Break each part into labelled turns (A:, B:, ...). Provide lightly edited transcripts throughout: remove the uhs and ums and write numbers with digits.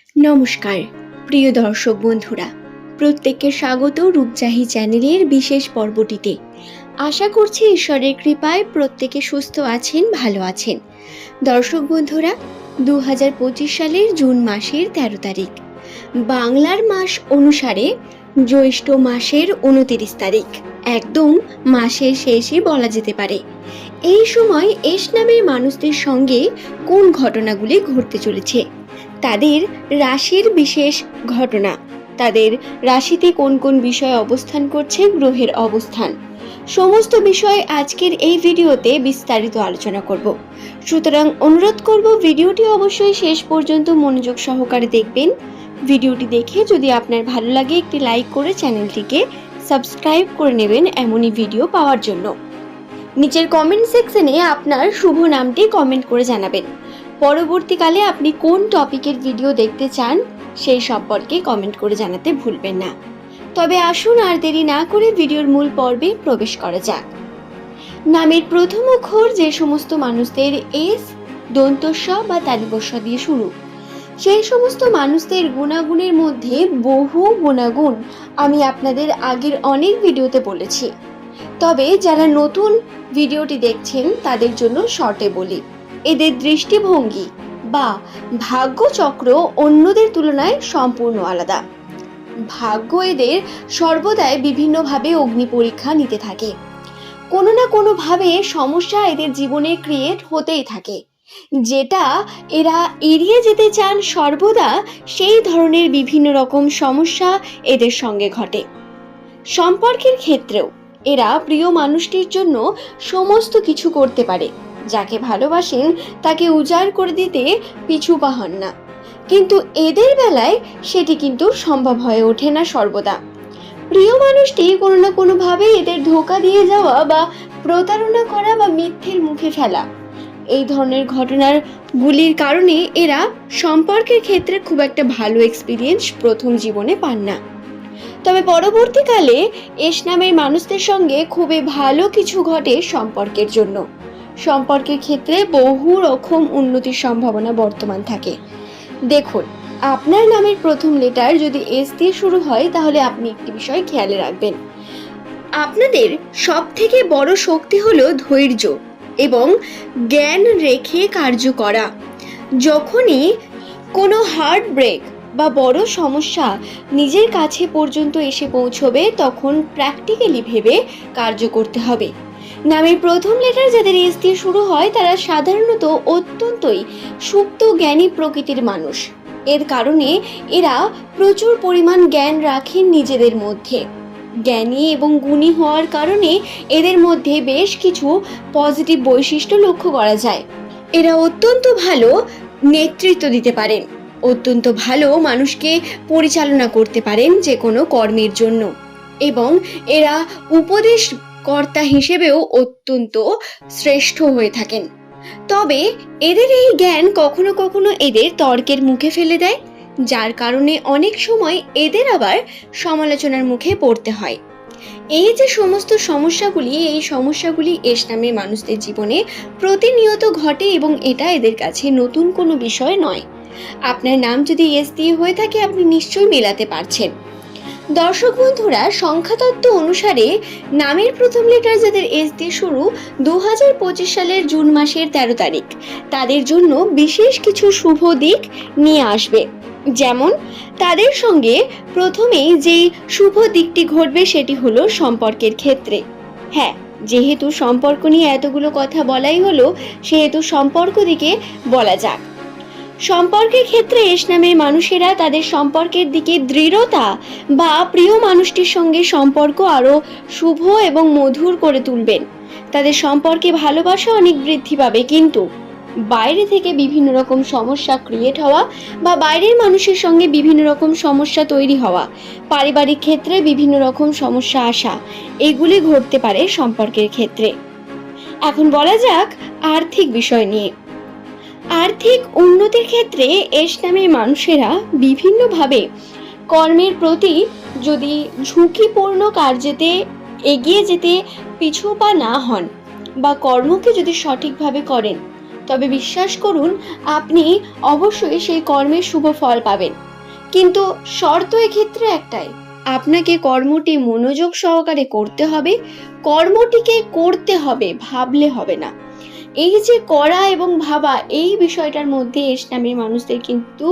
A: নমস্কার প্রিয় দর্শক বন্ধুরা, প্রত্যেককে স্বাগত রূপজাহি চ্যানেলের বিশেষ পর্বটিতে। আশা করছি ঈশ্বরের কৃপায় প্রত্যেকে সুস্থ আছেন, ভালো আছেন। দর্শক বন্ধুরা, 2025 সালের জুন মাসের 13 তারিখ, বাংলার মাস অনুসারে জ্যৈষ্ঠ মাসের 29 তারিখ, একদম মাসের শেষে বলা যেতে পারে। এই সময় এস নামের মানুষদের সঙ্গে কোন ঘটনাগুলি ঘটতে চলেছে, তাদের রাশির বিশেষ ঘটনা, তাদের রাশিতে কোন কোন বিষয় অবস্থান করছে, গ্রহের অবস্থান, সমস্ত বিষয় আজকের এই ভিডিওতে বিস্তারিত আলোচনা করব। সুতরাং অনুরোধ করব ভিডিওটি অবশ্যই শেষ পর্যন্ত মনোযোগ সহকারে দেখবেন। ভিডিওটি দেখে যদি আপনার ভালো লাগে একটি লাইক করে চ্যানেলটিকে সাবস্ক্রাইব করে নেবেন এমনই ভিডিও পাওয়ার জন্য। নিচের কমেন্ট সেকশনে আপনার শুভ নামটি কমেন্ট করে জানাবেন। পরবর্তীকালে আপনি কোন টপিকের ভিডিও দেখতে চান সেই সম্পর্কে কমেন্ট করে জানাতে ভুলবেন না। তবে আসুন আর দেরি না করে ভিডিওর মূল পর্বে প্রবেশ করা যাক। নামের প্রথম অক্ষর যে সমস্ত মানুষদের এস, দন্তস্ব বা তালিবস্ব দিয়ে শুরু, সেই সমস্ত মানুষদের গুণাগুণের মধ্যে বহু গুণাগুণ আমি আপনাদের আগের অনেক ভিডিওতে বলেছি। তবে যারা নতুন ভিডিওটি দেখছেন তাদের জন্য শর্টে বলি, এদের দৃষ্টিভঙ্গি বা ভাগ্যচক্র অন্যদের তুলনায় সম্পূর্ণ আলাদা। ভাগ্য এদের সর্বদাই বিভিন্নভাবে অগ্নি পরীক্ষা নিতে থাকে। কোনো না কোনোভাবে সমস্যা এদের জীবনে ক্রিয়েট হতেই থাকে, যেটা এরা এড়িয়ে যেতে চান। সর্বদা সেই ধরনের বিভিন্ন রকম সমস্যা এদের সঙ্গে ঘটে। সম্পর্কের ক্ষেত্রেও এরা প্রিয় মানুষটির জন্য সমস্ত কিছু করতে পারে। যাকে ভালোবাসেন তাকে উজাড় করে দিতে পিছু পা হন না, কিন্তু এদের বেলায় সেটি কিন্তু সম্ভব হয়ে ওঠে না সর্বদা। প্রিয় মানুষটি কোনো না কোনোভাবে এদের ধোঁকা দিয়ে যাওয়া বা প্রতারণা করা বা মিথ্যের মুখে ফেলা, এই ধরনের ঘটনার গুলির কারণে এরা সম্পর্কের ক্ষেত্রে খুব একটা ভালো এক্সপিরিয়েন্স প্রথম জীবনে পান না। তবে পরবর্তীকালে এস নামের মানুষদের সঙ্গে খুবই ভালো কিছু ঘটে সম্পর্কের জন্য। সম্পর্কের ক্ষেত্রে বহু রকম উন্নতির সম্ভাবনা বর্তমান থাকে। দেখুন, আপনার নামের প্রথম লেটার যদি এস দিয়ে শুরু হয় তাহলে আপনি একটি বিষয় খেয়ালে রাখবেন। আপনাদের সব থেকে বড় শক্তি হলো ধৈর্য এবং জ্ঞান রেখে কার্য করা। যখনই কোনো হার্ট ব্রেক বা বড় সমস্যা নিজের কাছে পর্যন্ত এসে পৌঁছবে তখন প্র্যাকটিক্যালি ভেবে কার্য করতে হবে। নামের প্রথম লেটার যাদের এস দিয়ে শুরু হয় তারা সাধারণত অত্যন্তই সুপ্ত জ্ঞানী প্রকৃতির মানুষ। এর কারণে এরা প্রচুর পরিমাণ জ্ঞান রাখেন নিজেদের মধ্যে। জ্ঞানী এবং গুণী হওয়ার কারণে এদের মধ্যে বেশ কিছু পজিটিভ বৈশিষ্ট্য লক্ষ্য করা যায়। এরা অত্যন্ত ভালো নেতৃত্ব দিতে পারেন, অত্যন্ত ভালো মানুষকে পরিচালনা করতে পারেন যে কোনো কর্মের জন্য, এবং এরা উপদেশ কর্তা হিসেবেও অত্যন্ত শ্রেষ্ঠ হয়ে থাকেন। তবে এদের এই জ্ঞান কখনো কখনো এদের তর্কের মুখে ফেলে দেয়, যার কারণে অনেক সময় এদের আবার সমালোচনার মুখে পড়তে হয়। এই যে সমস্ত সমস্যাগুলি, এই সমস্যাগুলি এস নামের মানুষদের জীবনে প্রতিনিয়ত ঘটে এবং এটা এদের কাছে নতুন কোনো বিষয় নয়। আপনার নাম যদি এস দিয়ে হয়ে থাকে আপনি নিশ্চয়ই মেলাতে পারছেন। দর্শক বন্ধুরা, সংখ্যাতত্ত্ব অনুসারে নামের প্রথম লেটার যাদের এস দিয়ে শুরু 2025 সালের জুন মাসের 13 তারিখ, তাদের জন্য বিশেষ কিছু শুভ দিক নিয়ে আসবে। যেমন তাদের সঙ্গে প্রথমেই যেই শুভ দিকটি ঘটবে সেটি হলো সম্পর্কের ক্ষেত্রে। হ্যাঁ, যেহেতু সম্পর্ক নিয়ে এতগুলো কথা বলাই হলো, সেহেতু সম্পর্ক দিকে বলা যাক। সম্পর্কের ক্ষেত্রে এস নামের মানুষেরা তাদের সম্পর্কের দিকে দৃঢ়তা বা প্রিয় মানুষটির সঙ্গে সম্পর্ক আরো শুভ এবং মধুর করে তুলবেন। তাদের সম্পর্কে ভালোবাসা অনেক বৃদ্ধি পাবে, কিন্তু বাইরে থেকে বিভিন্ন রকম সমস্যা ক্রিয়েট হওয়া বা বাইরের মানুষের সঙ্গে বিভিন্ন রকম সমস্যা তৈরি হওয়া, পারিবারিক ক্ষেত্রে বিভিন্ন রকম সমস্যা আসা, এগুলি ঘটতে পারে সম্পর্কের ক্ষেত্রে। এখন বলা যাক আর্থিক বিষয় নিয়ে। আর্থিক উন্নতির ক্ষেত্রে এস নামের মানুষেরা বিভিন্নভাবে কর্মের প্রতি যদি ঝুঁকিপূর্ণ কার্যেতে এগিয়ে যেতে পিছু পা না হন বা কর্মকে যদি সঠিকভাবে করেন তবে বিশ্বাস করুন আপনি অবশ্যই সেই কর্মের শুভ ফল পাবেন। কিন্তু শর্ত এক্ষেত্রে একটাই, আপনাকে কর্মটি মনোযোগ সহকারে করতে হবে, কর্মটিকে করতে হবে, ভাবলে হবে না। এই যে করা এবং ভাবা, এই বিষয়টার মধ্যে এস নামের মানুষদের কিন্তু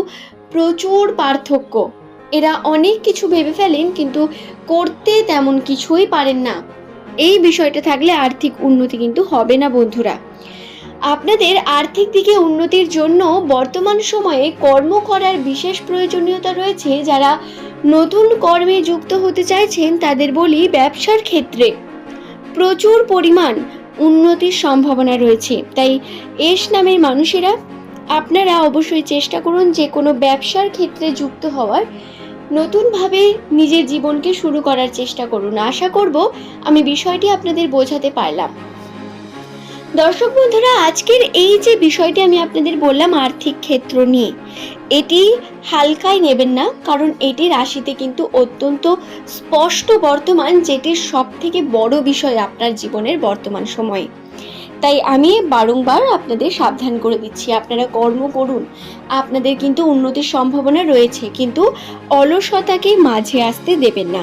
A: প্রচুর পার্থক্য। এরা অনেক কিছু ভেবে ফেলেন কিন্তু করতে তেমন কিছুই পারেন না। এই বিষয়টা থাকলে আর্থিক উন্নতি কিন্তু হবে না বন্ধুরা। আপনাদের আর্থিক দিকে উন্নতির জন্য বর্তমান সময়ে কর্ম করার বিশেষ প্রয়োজনীয়তা রয়েছে। যারা নতুন কর্মে যুক্ত হতে চাইছেন তাদের বলি, ব্যবসার ক্ষেত্রে প্রচুর পরিমাণ উন্নতির সম্ভাবনা রয়েছে। তাই এস নামের মানুষেরা আপনারা অবশ্যই চেষ্টা করুন যে কোনো ব্যবসার ক্ষেত্রে যুক্ত হওয়ার, নতুনভাবে নিজের জীবনকে শুরু করার চেষ্টা করুন। আশা করব আমি বিষয়টি আপনাদের বোঝাতে পারলাম। দর্শক বন্ধুরা, আজকের এই যে বিষয়টি আমি আপনাদের বললাম আর্থিক ক্ষেত্র নিয়ে, এটি হালকায় নেবেন না, কারণ এটি রাশিতে কিন্তু অত্যন্ত স্পষ্ট বর্তমান, যেটির সব থেকে বড় বিষয় আপনার জীবনের বর্তমান সময়ে। তাই আমি বারংবার আপনাদের সাবধান করে দিচ্ছি, আপনারা কর্ম করুন, আপনাদের কিন্তু উন্নতির সম্ভাবনা রয়েছে, কিন্তু অলসতাকে মাঝে আসতে দেবেন না।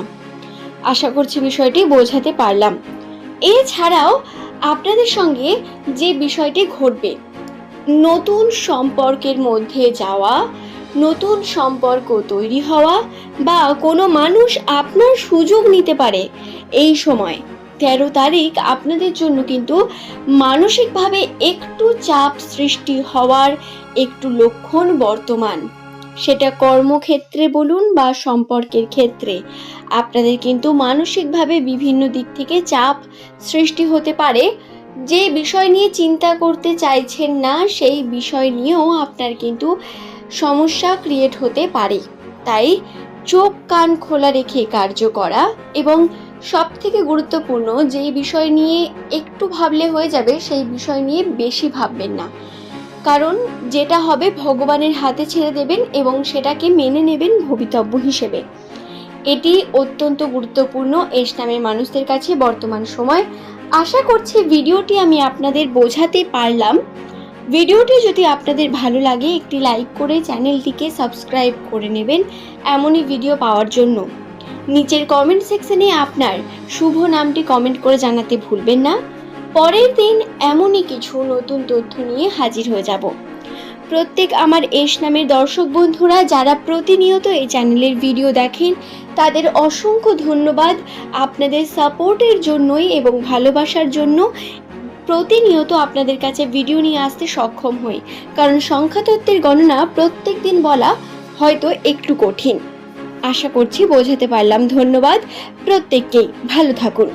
A: আশা করছি বিষয়টি বোঝাতে পারলাম। এছাড়াও আপনাদের সঙ্গে যে বিষয়টি ঘটবে, নতুন সম্পর্কের মধ্যে যাওয়া, নতুন সম্পর্ক তৈরি হওয়া, বা কোনো মানুষ আপনার সুযোগ নিতে পারে। এই সময় 13 তারিখ আপনাদের জন্য কিন্তু মানসিকভাবে একটু চাপ সৃষ্টি হওয়ার একটু লক্ষণ বর্তমান। সেটা কর্মক্ষেত্রে বলুন বা সম্পর্কের ক্ষেত্রে, আপনাদের কিন্তু মানসিকভাবে বিভিন্ন দিক থেকে চাপ সৃষ্টি হতে পারে। যে বিষয় নিয়ে চিন্তা করতে চাইছেন না, সেই বিষয় নিয়েও আপনার কিন্তু সমস্যা ক্রিয়েট হতে পারে। তাই চোখ কান খোলা রেখে কার্য করা, এবং সব থেকে গুরুত্বপূর্ণ, যেই বিষয় নিয়ে একটু ভাবলে হয়ে যাবে সেই বিষয় নিয়ে বেশি ভাববেন না, কারণ যেটা হবে ভগবানের হাতে ছেড়ে দেবেন এবং সেটাকে মেনে নেবেন ভবিতব্য হিসেবে। এটি অত্যন্ত গুরুত্বপূর্ণ এস নামের মানুষদের কাছে বর্তমান সময়। আশা করছি ভিডিওটি আমি আপনাদের বোঝাতে পারলাম। ভিডিওটি যদি আপনাদের ভালো লাগে একটি লাইক করে চ্যানেলটিকে সাবস্ক্রাইব করে নেবেন এমনই ভিডিও পাওয়ার জন্য। নিচের কমেন্ট সেকশনে আপনার শুভ নামটি কমেন্ট করে জানাতে ভুলবেন না। পরের দিন এমনই কিছু নতুন তথ্য নিয়ে হাজির হয়ে যাব। প্রত্যেক আমার এস নামের দর্শক বন্ধুরা যারা প্রতিনিয়ত এই চ্যানেলের ভিডিও দেখেন, তাদের অসংখ্য ধন্যবাদ। আপনাদের সাপোর্টের জন্যই এবং ভালোবাসার জন্য প্রতিনিয়ত আপনাদের কাছে ভিডিও নিয়ে আসতে সক্ষম হই, কারণ সংখ্যাতত্ত্বের গণনা প্রত্যেক দিন বলা হয়তো একটু কঠিন। আশা করছি বোঝাতে পারলাম। ধন্যবাদ প্রত্যেককেই। ভালো থাকুন।